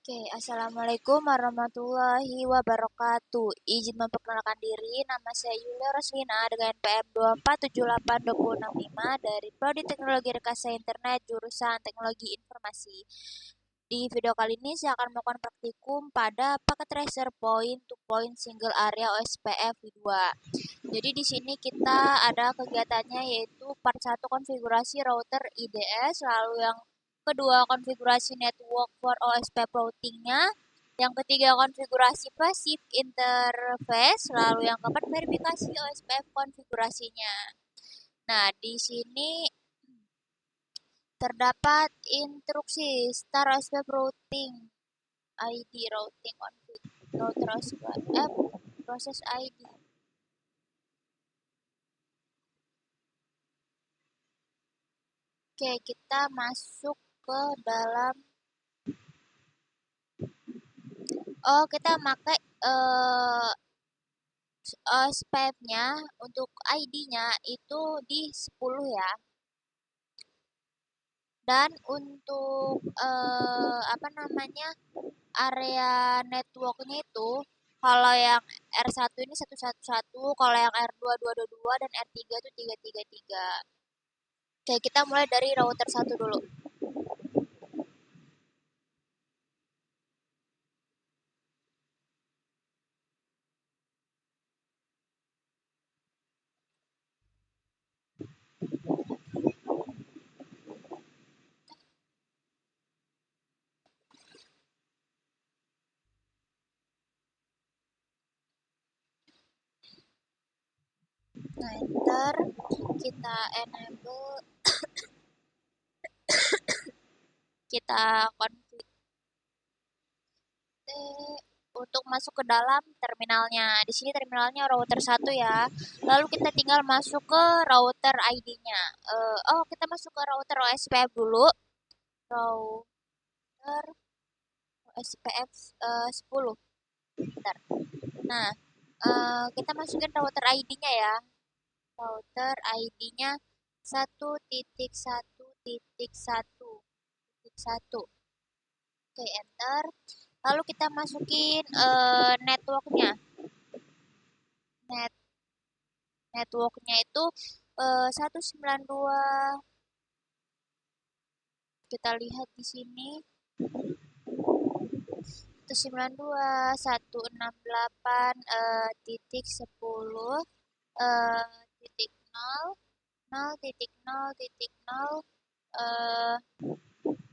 Oke, Assalamualaikum warahmatullahi wabarakatuh. Izin memperkenalkan diri, nama saya Yulia Roslina dengan PM 2478265 dari Prodi Teknologi Rekayasa Internet jurusan Teknologi Informasi. Di video kali ini saya akan melakukan praktikum pada paket tracer point to point single area OSPF V2. Jadi di sini kita ada kegiatannya yaitu part 1 konfigurasi router IDS, lalu yang kedua konfigurasi network for OSP routingnya, yang ketiga konfigurasi passive interface, lalu yang keempat verifikasi OSPF konfigurasinya. Nah, di sini terdapat instruksi start OSPF routing ID routing config router OSPF proses ID. Oke, kita masuk ke dalam kita pakai SPF-nya untuk ID-nya itu di 10 ya. Dan untuk area networknya itu kalau yang R1 ini 111, kalau yang R2 222 dan R3 itu 333. Oke, kita mulai dari router 1 dulu. Nah, enter, kita enable, kita config untuk masuk ke dalam terminalnya. Di sini terminalnya router 1 ya. Lalu kita tinggal masuk ke router ID-nya. Kita masuk ke router OSPF dulu. Router OSPF 10. Bentar. Nah, kita masukin router ID-nya ya. Router ID-nya 1.1.1.1. Oke, enter. Lalu kita masukin networknya. Networknya itu 192. Kita lihat di sini 192.168 titik 10 titik 0 titik 0 titik 0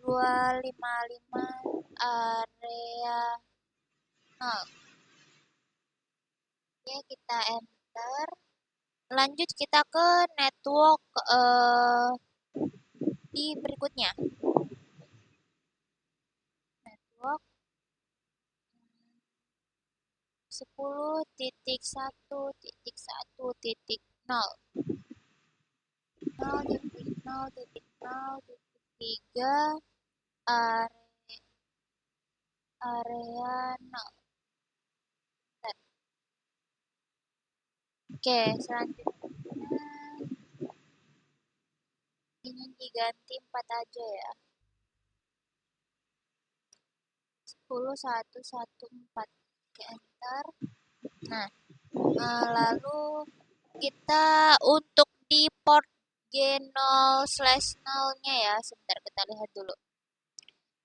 255 area 0. Oke, kita enter. Lanjut kita ke network di berikutnya. Network 10.1.1.0 0.0.0.3 area 0. Oke, selanjutnya ini diganti 4 aja ya. 10.1.1.4. Oke, enter. Nah, lalu kita untuk di port G0/0-nya ya, sebentar kita lihat dulu.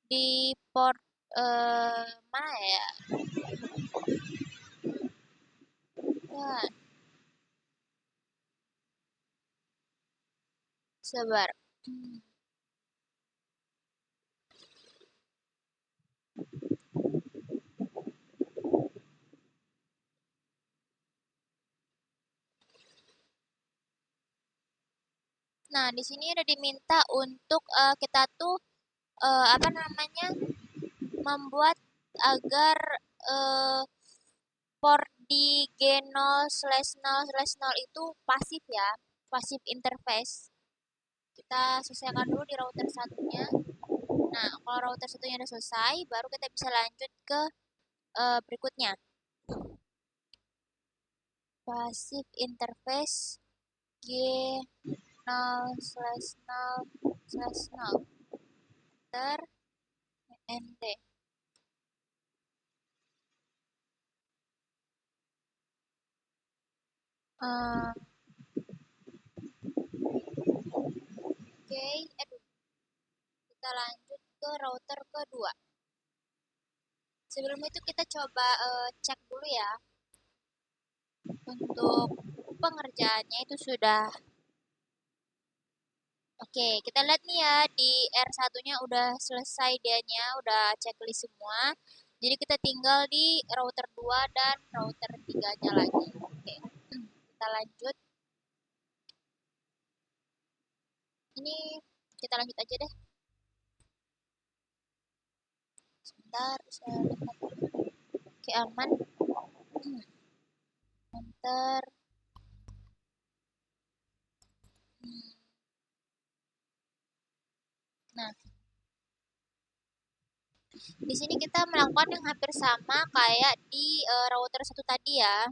Di port mana ya? Ya. Sabar. Nah, di sini udah diminta untuk kita tuh membuat agar port di G0/0/0 itu pasif ya, pasif interface. Kita selesaikan dulu di router satunya. Nah, kalau router satunya udah selesai, baru kita bisa lanjut ke berikutnya. Pasif interface G0/0/0. Enter ND. Eh, Oke, aduh, kita lanjut ke router kedua. Sebelum itu kita coba cek dulu ya untuk pengerjaannya itu sudah oke. Kita lihat nih ya di R1-nya udah selesai dianya, udah checklist semua. Jadi kita tinggal di router 2 dan router 3-nya lagi. Oke. Kita lanjut. Ini kita lanjut aja deh. Sebentar, saya lihat. Oke, aman. Enter. Nah, di sini kita melakukan yang hampir sama kayak di router satu tadi ya.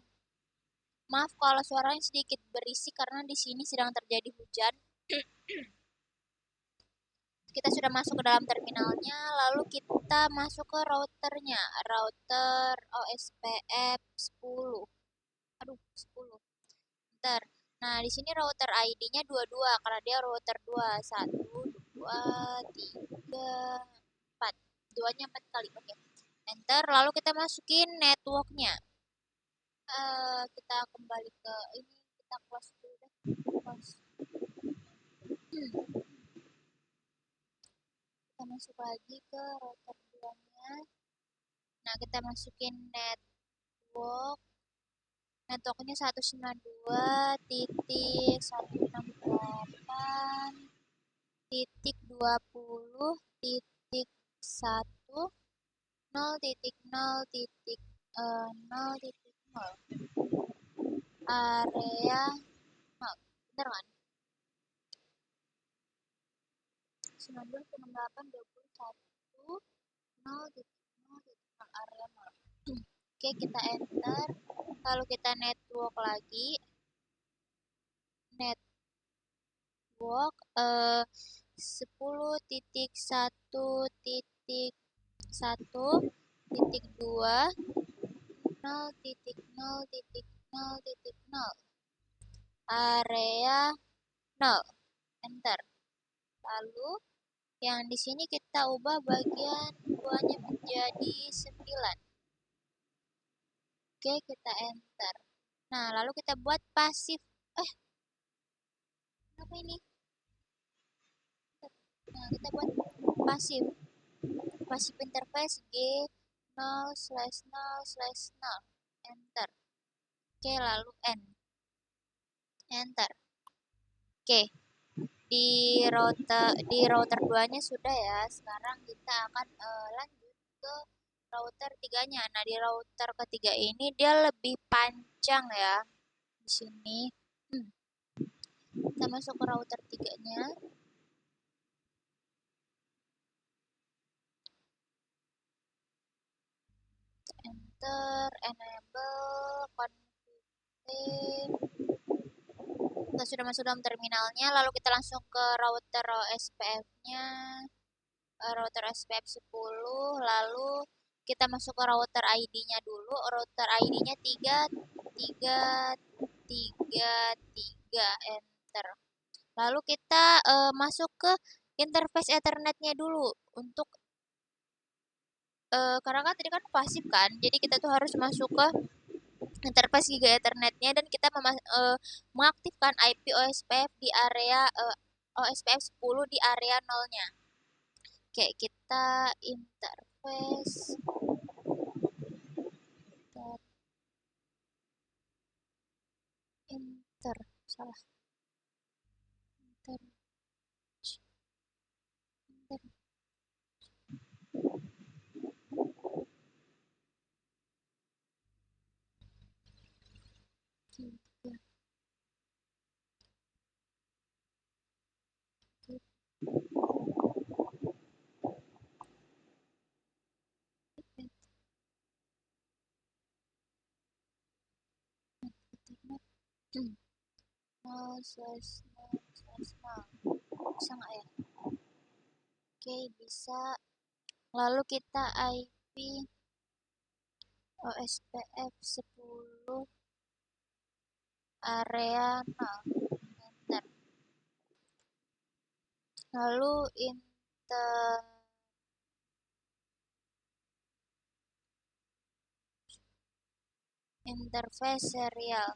Maaf kalau suaranya sedikit berisik karena di sini sedang terjadi hujan. Kita sudah masuk ke dalam terminalnya, lalu kita masuk ke routernya, router OSPF 10. Aduh, 10. Bentar. Nah, di sini router ID-nya 22 karena dia router 2. 1 2 3 4. Duanya 4 kali. Oke. Enter, lalu kita masukin networknya. Kita kembali ke ini, kita close dulu deh. Close. Kita masuk lagi ke router 2-nya. Nah, kita masukin network. Networknya 192.168.1.0.0.0 area 0. Bener kan? 19.68.21.0.0 area 0. Oke, kita enter. Lalu kita network lagi. Network 10.1.1.2 0.0.0.0 area 0. Enter. Lalu yang di sini kita ubah bagian 2-nya menjadi 9. Oke, kita enter. Nah, lalu kita buat pasif. Apa ini? Nah, kita buat pasif. Pasif interface G 0/0/0. Enter. Oke, lalu N. Enter. Oke. Di router 2-nya sudah ya. Sekarang kita akan lanjut ke router 3-nya. Nah, di router ketiga ini dia lebih panjang ya. Di sini. Kita masuk ke router 3-nya. Enter, enable, config. Kita sudah masuk dalam terminalnya, lalu kita langsung ke router SPF-nya. Router SPF 10, lalu kita masuk ke router ID-nya dulu. Router ID-nya 3 enter. Lalu kita masuk ke interface Ethernet-nya dulu untuk karena kan tadi kan pasif kan, jadi kita tuh harus masuk ke interface Giga Ethernet-nya dan kita mengaktifkan IP OSPF di area OSPF 10 di area 0-nya. Oke, kita interface enter salah enter enter tiga bisa nggak ya? Oke, bisa. Lalu kita IP OSPF 10 area 0 enter. Lalu interface serial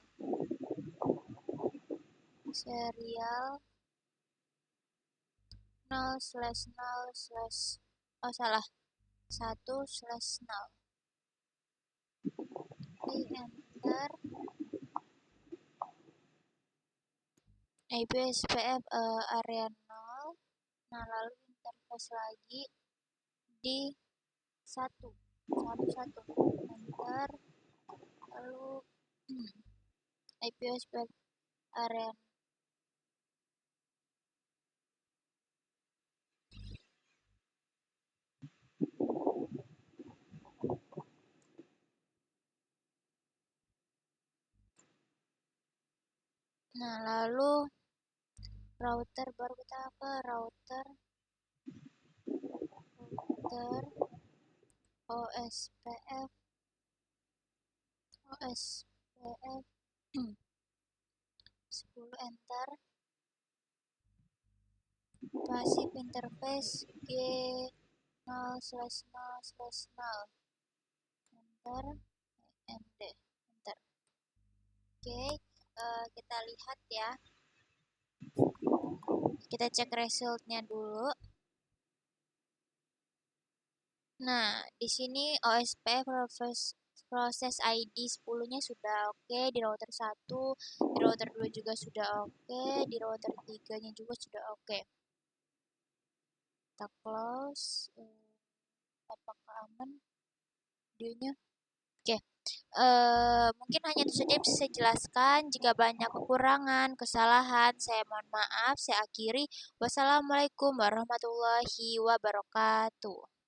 0/0/ oh salah 1/0 di enter IPSPF area 0. Nah lalu interface lagi di 1 enter. Lalu IPSPF area. Nah lalu router, baru kita ke router OSPF 10 enter. Passive interface G 0/0/0 enter. Enter. Oke, kita lihat ya. Kita cek resultnya dulu. Nah, di sini OSPF proses ID 10-nya sudah oke, di router 1, di router 2 juga sudah oke, di router 3-nya juga sudah oke. Kita close. Apakah aman videonya? Oke. Mungkin hanya itu saja yang bisa saya jelaskan. Jika banyak kekurangan, kesalahan, saya mohon maaf. Saya akhiri. Wassalamualaikum warahmatullahi wabarakatuh.